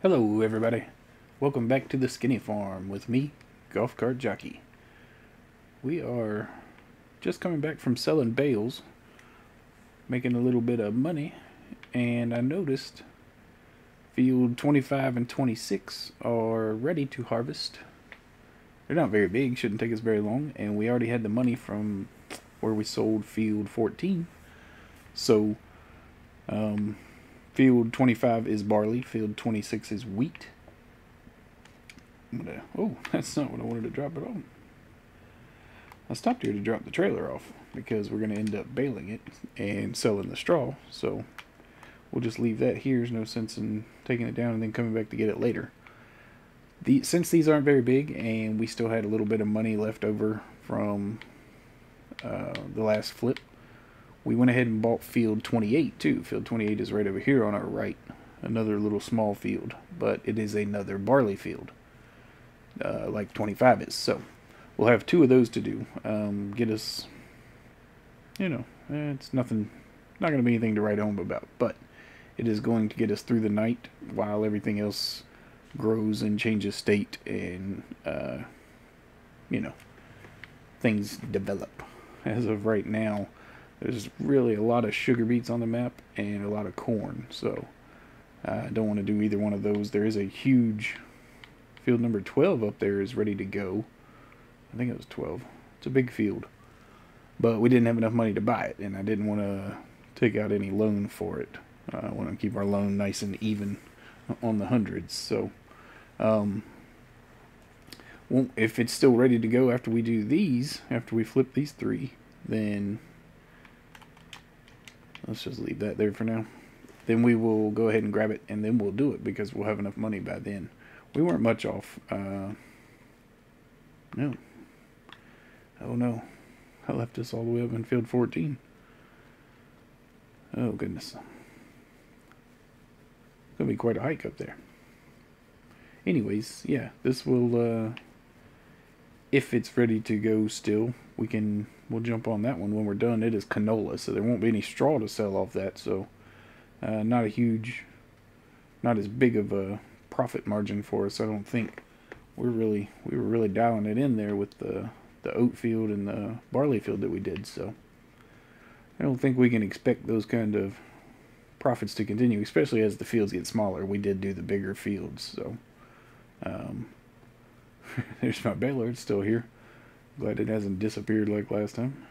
Hello everybody, welcome back to the Skinny Farm with me, Golfcart Jockey. We are just coming back from selling bales, making a little bit of money, and I noticed field 25 and 26 are ready to harvest. They're not very big, shouldn't take us very long, and we already had the money from where we sold field 14. So, field 25 is barley, field 26 is wheat. Oh, that's not what I wanted to drop it on. I stopped here to drop the trailer off because we're going to end up baling it and selling the straw. So we'll just leave that here. There's no sense in taking it down and then coming back to get it later. Since these aren't very big and we still had a little bit of money left over from the last flip, we went ahead and bought field 28 too. Field 28 is right over here on our right. Another little small field, but it is another barley field, like 25 is. So we'll have two of those to do. Get us, it's nothing, not going to be anything to write home about, but it is going to get us through the night while everything else grows and changes state and, things develop. As of right now, there's really a lot of sugar beets on the map and a lot of corn, so I don't want to do either one of those. There is a huge field number 12 up there is ready to go. I think it was 12. It's a big field, but we didn't have enough money to buy it, and I didn't want to take out any loan for it. I want to keep our loan nice and even on the hundreds. So if it's still ready to go after we do these, after we flip these three, then let's just leave that there for now. Then we will go ahead and grab it, and then we'll do it because we'll have enough money by then. We weren't much off. No. Oh no. I left us all the way up in field 14. Oh goodness. It's going to be quite a hike up there. Anyways, yeah, this will, if it's ready to go still, we'll jump on that one when we're done. It is canola, so there won't be any straw to sell off that, so not as big of a profit margin for us, I don't think. We were really dialing it in there with the oat field and the barley field that we did, so I don't think we can expect those kind of profits to continue, especially as the fields get smaller. We did do the bigger fields, so there's my baler. It's still here. Glad it hasn't disappeared like last time.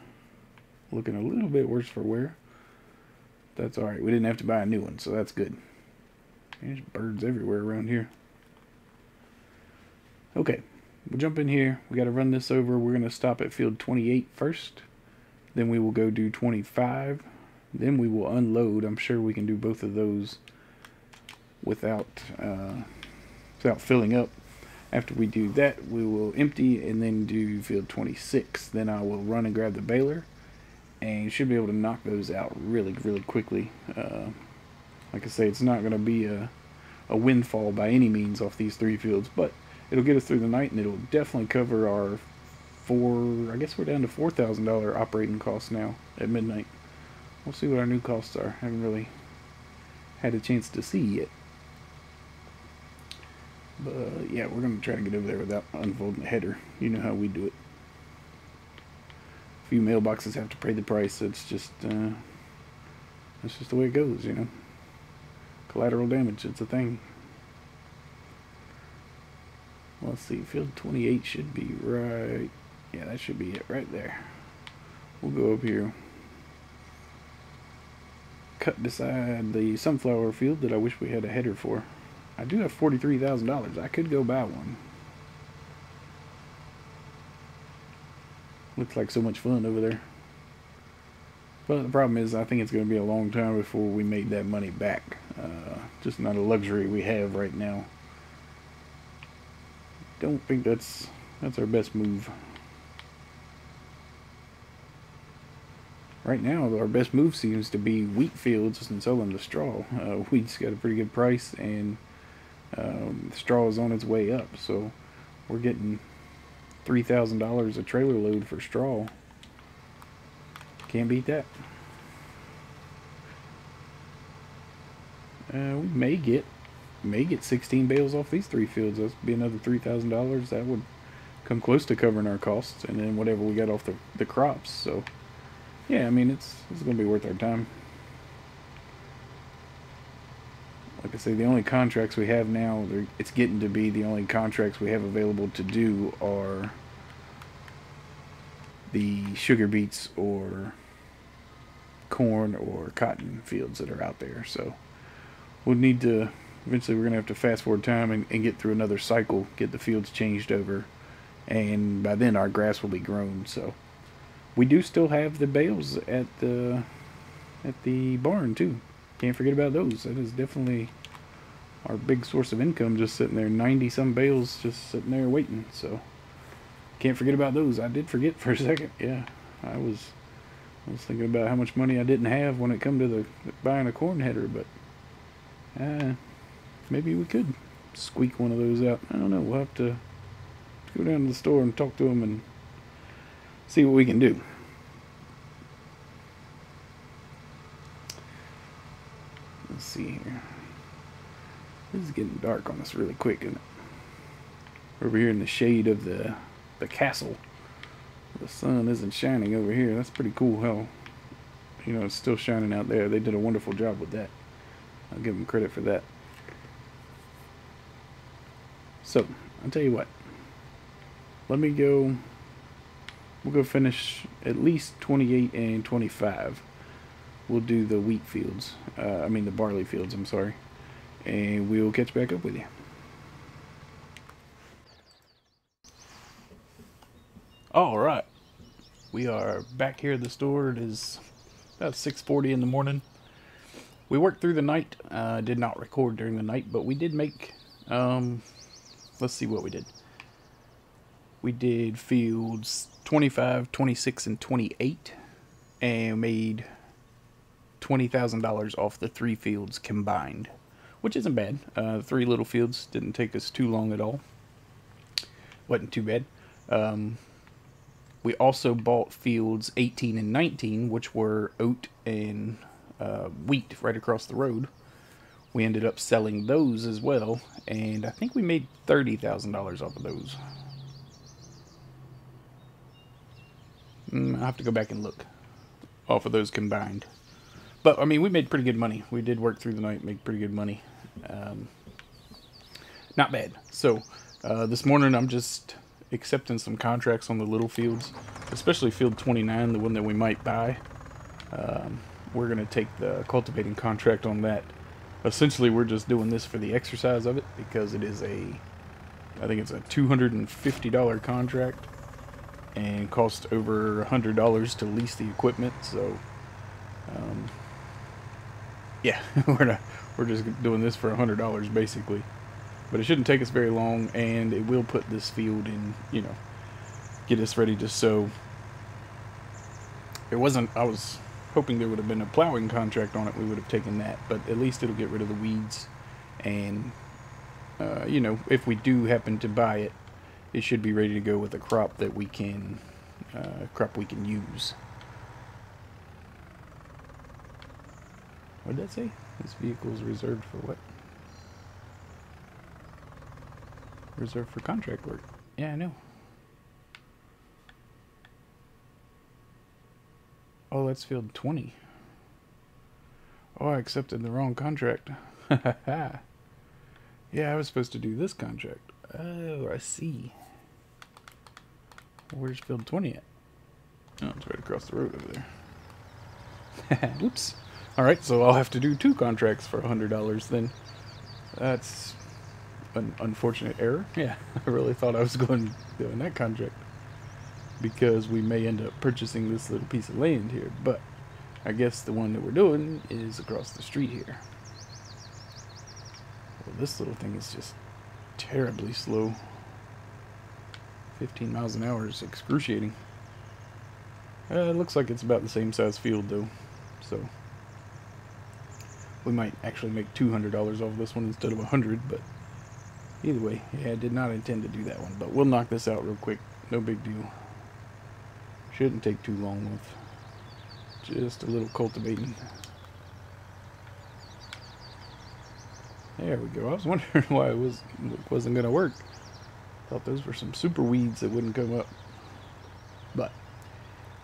Looking a little bit worse for wear. That's alright. We didn't have to buy a new one, so that's good. There's birds everywhere around here. Okay, we'll jump in here. We got to run this over. We're going to stop at field 28 first. Then we will go do 25. Then we will unload. I'm sure we can do both of those without filling up. After we do that, we will empty and then do field 26. Then I will run and grab the baler, and should be able to knock those out really, really quickly. Like I say, it's not going to be a windfall by any means off these three fields, but it'll get us through the night, and it'll definitely cover our I guess we're down to $4,000 operating costs now at midnight. We'll see what our new costs are. I haven't really had a chance to see yet. But yeah, we're going to try to get over there without unfolding the header. You know how we do it. A few mailboxes have to pay the price. It's just the way it goes, you know. Collateral damage, it's a thing. Let's see, field 28 should be right. Yeah, that should be it right there. We'll go up here. Cut beside the sunflower field that I wish we had a header for. I do have $43,000. I could go buy one. Looks like so much fun over there. But the problem is, I think it's going to be a long time before we made that money back. Just not a luxury we have right now. Don't think that's our best move. Right now, our best move seems to be wheat fields and selling the straw. Wheat's got a pretty good price, and straw is on its way up, so we're getting $3,000 a trailer load for straw. Can't beat that. We may get may get 16 bales off these 3 fields. That'd be another $3,000. That would come close to covering our costs, and then whatever we got off the crops. So yeah, I mean, it's going to be worth our time. Like I say, the only contracts we have now, it's getting to be the only contracts we have available to do are the sugar beets or corn or cotton fields that are out there. So we'll need to, eventually we're going to have to fast forward time and get through another cycle, get the fields changed over, and by then our grass will be grown. So we do still have the bales at the barn too. Can't forget about those. That is definitely our big source of income, just sitting there, 90 some bales just sitting there waiting. So can't forget about those. I did forget for a second. Yeah, I was thinking about how much money I didn't have when it come to the buying a corn header, but maybe we could squeak one of those out. I don't know. We'll have to go down to the store and talk to them and see what we can do. Let's see here. This is getting dark on us really quick, isn't it? We're over here in the shade of the castle. The sun isn't shining over here. That's pretty cool how, you know, it's still shining out there. They did a wonderful job with that. I'll give them credit for that. So, I'll tell you what. Let me go. We'll go finish at least 28 and 25. We'll do the wheat fields. I mean the barley fields, I'm sorry. And we'll catch back up with you. Alright. We are back here at the store. It is about 6:40 in the morning. We worked through the night. Did not record during the night, but we did make... let's see what we did. We did fields 25, 26, and 28, and made $20,000 off the 3 fields combined, which isn't bad. 3 little fields didn't take us too long at all. Wasn't too bad. We also bought fields 18 and 19, which were oat and wheat right across the road. We ended up selling those as well, and I think we made $30,000 off of those. I'll have to go back and look off of those combined. But, I mean, we made pretty good money. We did work through the night, make pretty good money. Not bad. So, this morning I'm just accepting some contracts on the little fields, especially field 29, the one that we might buy. We're going to take the cultivating contract on that. Essentially, we're just doing this for the exercise of it, because it is I think it's a $250 contract, and cost over $100 to lease the equipment. So yeah, we're just doing this for $100 basically, but it shouldn't take us very long, and it will put this field in, you know, get us ready to sow. I was hoping there would have been a plowing contract on it. We would have taken that, but at least it'll get rid of the weeds, and you know, if we do happen to buy it, it should be ready to go with a crop that we can use. What did that say? This vehicle is reserved for what? Reserved for contract work. Yeah, I know. Oh, that's field 20. Oh, I accepted the wrong contract. Yeah, I was supposed to do this contract. Oh, I see. Where's field 20 at? Oh, it's right across the road over there. Oops. Alright, so I'll have to do 2 contracts for $100 then. That's an unfortunate error. Yeah, I really thought I was going to do that contract, because we may end up purchasing this little piece of land here, but I guess the one that we're doing is across the street here. Well, this little thing is just terribly slow. 15 miles an hour is excruciating. It looks like it's about the same size field though, so we might actually make $200 off this one instead of $100, but either way, yeah, I did not intend to do that one, but we'll knock this out real quick. No big deal. Shouldn't take too long with just a little cultivating. There we go. I was wondering why wasn't gonna work. Thought those were some super weeds that wouldn't come up. But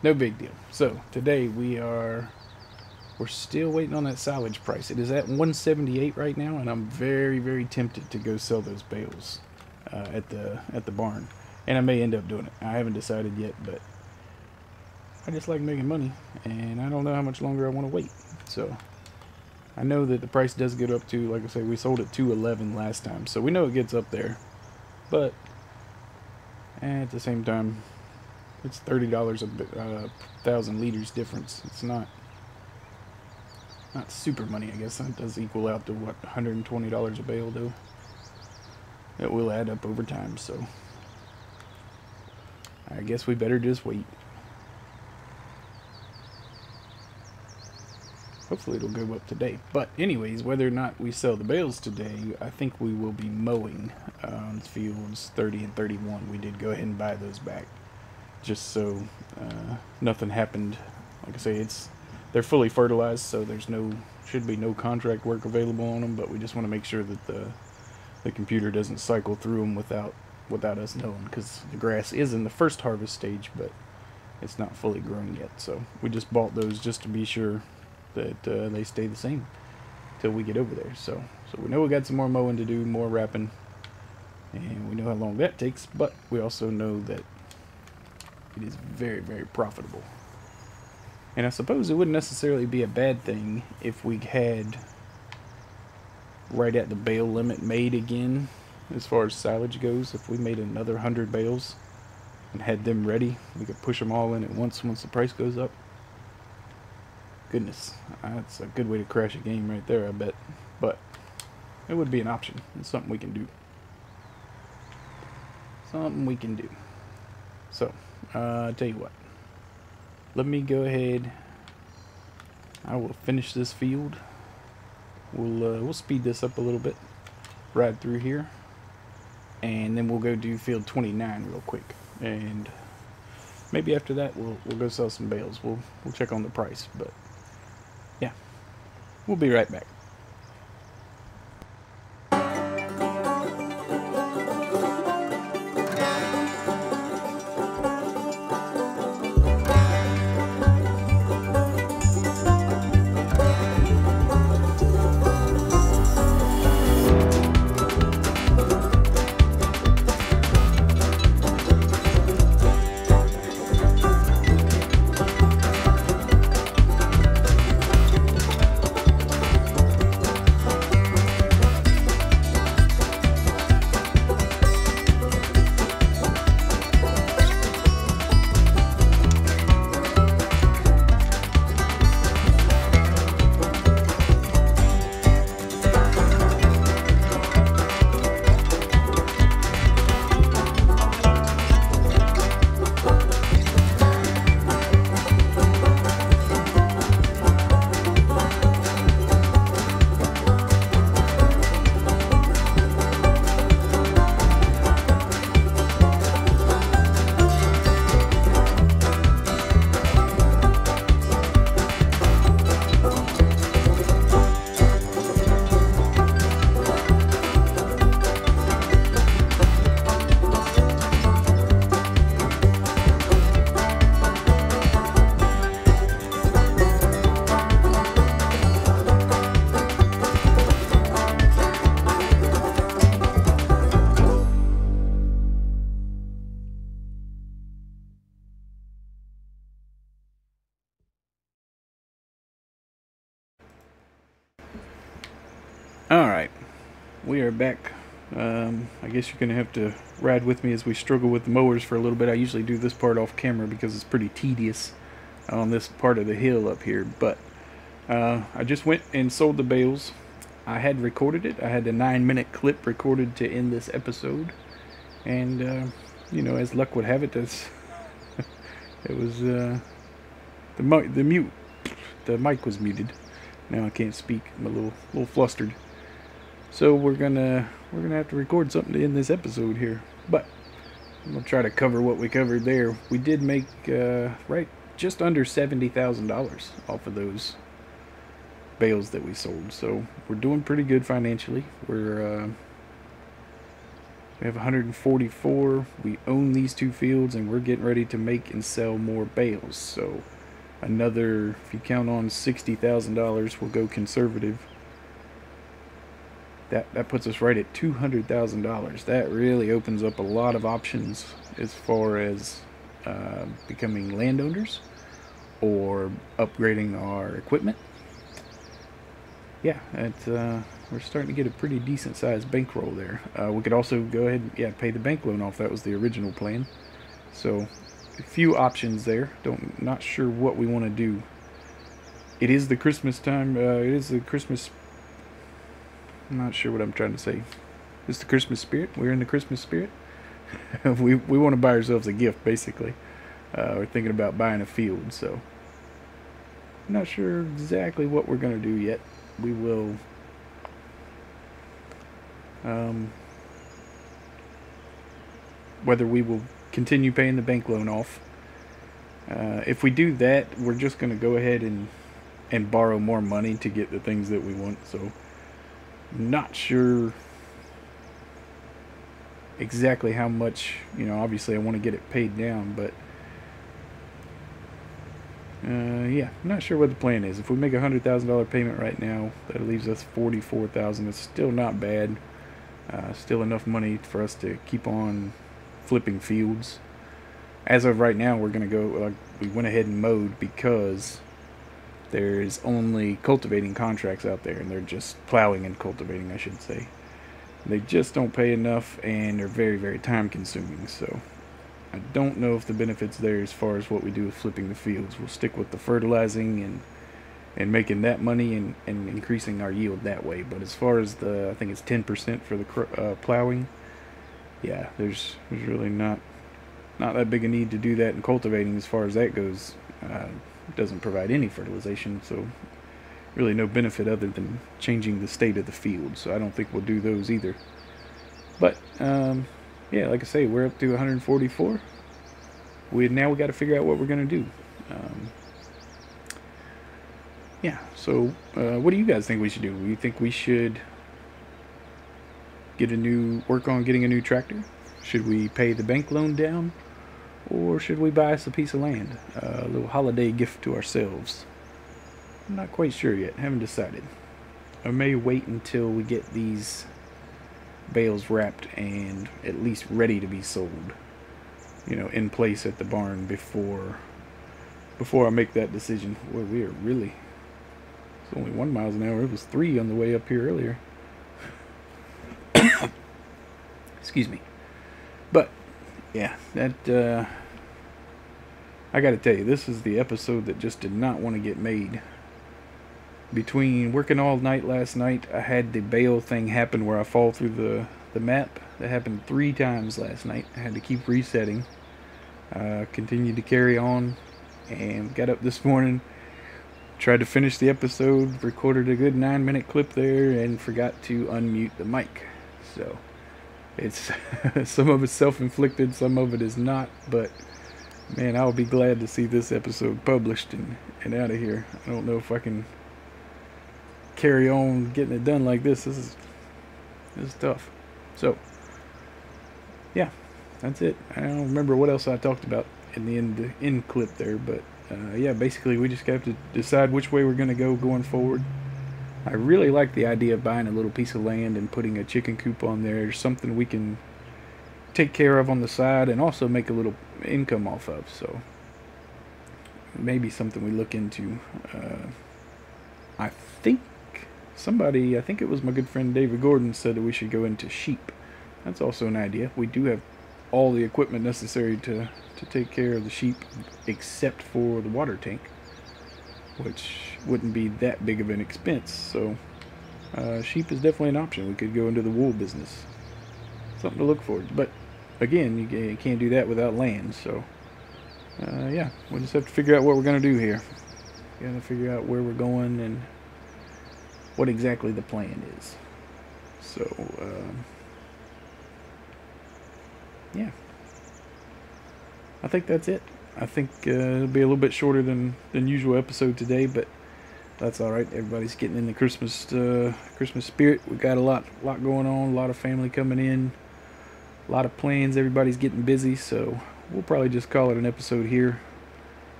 no big deal. So today we're still waiting on that silage price. It is at 178 right now, and I'm very, very tempted to go sell those bales at the barn. And I may end up doing it. I haven't decided yet, but I just like making money, and I don't know how much longer I want to wait. So I know that the price does get up to, like I say, we sold it 211 last time, so we know it gets up there. But at the same time, it's $30 a 1,000 liters difference. It's not super money, I guess. That does equal out to what, $120 a bale though. It will add up over time, so I guess we better just wait. Hopefully it'll go up today. But anyways, whether or not we sell the bales today, I think we will be mowing on fields 30 and 31. We did go ahead and buy those back, just so nothing happened. Like I say, they're fully fertilized, so should be no contract work available on them. But we just want to make sure that the computer doesn't cycle through them without us knowing, because the grass is in the first harvest stage, but it's not fully grown yet. So we just bought those just to be sure that they stay the same till we get over there. So we know we got some more mowing to do, more wrapping, and we know how long that takes, but we also know that it is very, very profitable. And I suppose it wouldn't necessarily be a bad thing if we had right at the bale limit made again as far as silage goes. If we made another 100 bales and had them ready, we could push them all in at once the price goes up. Goodness, that's a good way to crash a game right there, I bet. But it would be an option. It's something we can do. Something we can do. So, I'll tell you what. Let me go ahead. I will finish this field. We'll speed this up a little bit. Ride through here. And then we'll go do field 29 real quick. And maybe after that we'll go sell some bales. We'll check on the price, but yeah, we'll be right back. Alright, we are back. I guess you're going to have to ride with me as we struggle with the mowers for a little bit. I usually do this part off camera because it's pretty tedious on this part of the hill up here. But I just went and sold the bales. I had recorded it. I had a 9-minute clip recorded to end this episode. And, you know, as luck would have it, it was the mic was muted. Now I can't speak. I'm a little flustered. So we're gonna have to record something to end this episode here. But I'm gonna try to cover what we covered there. We did make right just under $70,000 off of those bales that we sold. So we're doing pretty good financially. We have 144. We own these 2 fields, and we're getting ready to make and sell more bales. So another, if you count on $60,000, we'll go conservative. That puts us right at $200,000. That really opens up a lot of options as far as becoming landowners or upgrading our equipment. Yeah, we're starting to get a pretty decent sized bankroll there. We could also go ahead and pay the bank loan off. That was the original plan. So a few options there. Not sure what we want to do. It is the Christmas time. It is the Christmas. I'm not sure what I'm trying to say. It's the Christmas spirit. We're in the Christmas spirit. we want to buy ourselves a gift, basically. We're thinking about buying a field, so I'm not sure exactly what we're going to do yet. We will whether we will continue paying the bank loan off. If we do that, we're just going to go ahead and borrow more money to get the things that we want. So not sure exactly how much, obviously I want to get it paid down, but yeah, I'm not sure what the plan is. If we make $100,000 payment right now, that leaves us $44,000. It's still not bad. Still enough money for us to keep on flipping fields. As of right now, we're gonna go. We went ahead and mowed because there's only cultivating contracts out there, and they're just plowing and cultivating, I should say. They just don't pay enough, and they're very, very time consuming. So I don't know if the benefit's there as far as what we do with flipping the fields. We'll stick with the fertilizing and making that money and increasing our yield that way. But as far as I think it's 10% for the plowing, yeah, there's really not that big a need to do that in cultivating as far as that goes. It doesn't provide any fertilization, so really no benefit other than changing the state of the field. So I don't think we'll do those either. But yeah, like I say, we're up to 144. Now we got to figure out what we're gonna do. Yeah. So what do you guys think we should do? Do you think we should work on getting a new tractor? Should we pay the bank loan down, or should we buy us a piece of land, a little holiday gift to ourselves? I'm not quite sure yet. Haven't decided. I may wait until we get these bales wrapped and at least ready to be sold, in place at the barn before I make that decision. Boy, we are really, it's only 1 mile an hour. It was 3 on the way up here earlier. Excuse me. But yeah, that I gotta tell you, this is the episode that just did not want to get made. Between working all night last night, I had the bale thing happen where I fall through the map. That happened 3 times last night. I had to keep resetting. Continued to carry on, and got up this morning, tried to finish the episode, recorded a good 9-minute clip there, and forgot to unmute the mic. So it's some of it's self-inflicted, some of it is not, but man, I'll be glad to see this episode published and out of here. I don't know if I can carry on getting it done like this. This is tough. So yeah, that's it. I don't remember what else I talked about in the end clip there, but yeah, basically we just have to decide which way we're going to go going forward. I really like the idea of buying a little piece of land and putting a chicken coop on there, something we can take care of on the side and also make a little income off of. So maybe something we look into. I think it was my good friend David Gordon said that we should go into sheep. That's also an idea. We do have all the equipment necessary to take care of the sheep, except for the water tank, which wouldn't be that big of an expense. So sheep is definitely an option. We could go into the wool business. Something to look forward to. But again, you can't do that without land. So yeah, we'll just have to figure out what we're going to do here. Gotta figure out where we're going and what exactly the plan is. So yeah, I think that's it. I think it'll be a little bit shorter than usual episode today, but that's all right. Everybody's getting in the Christmas spirit. We got a lot going on. A lot of family coming in. A lot of plans. Everybody's getting busy, so we'll probably just call it an episode here.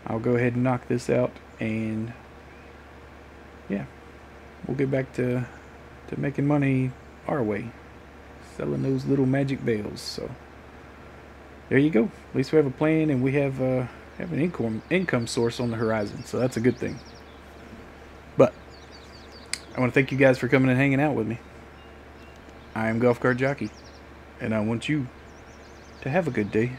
I'll go ahead and knock this out, and yeah, we'll get back to making money our way, selling those little magic bales. So there you go. At least we have a plan, and we have an income source on the horizon, so that's a good thing. But I want to thank you guys for coming and hanging out with me. I am Golfcart Jockey, and I want you to have a good day.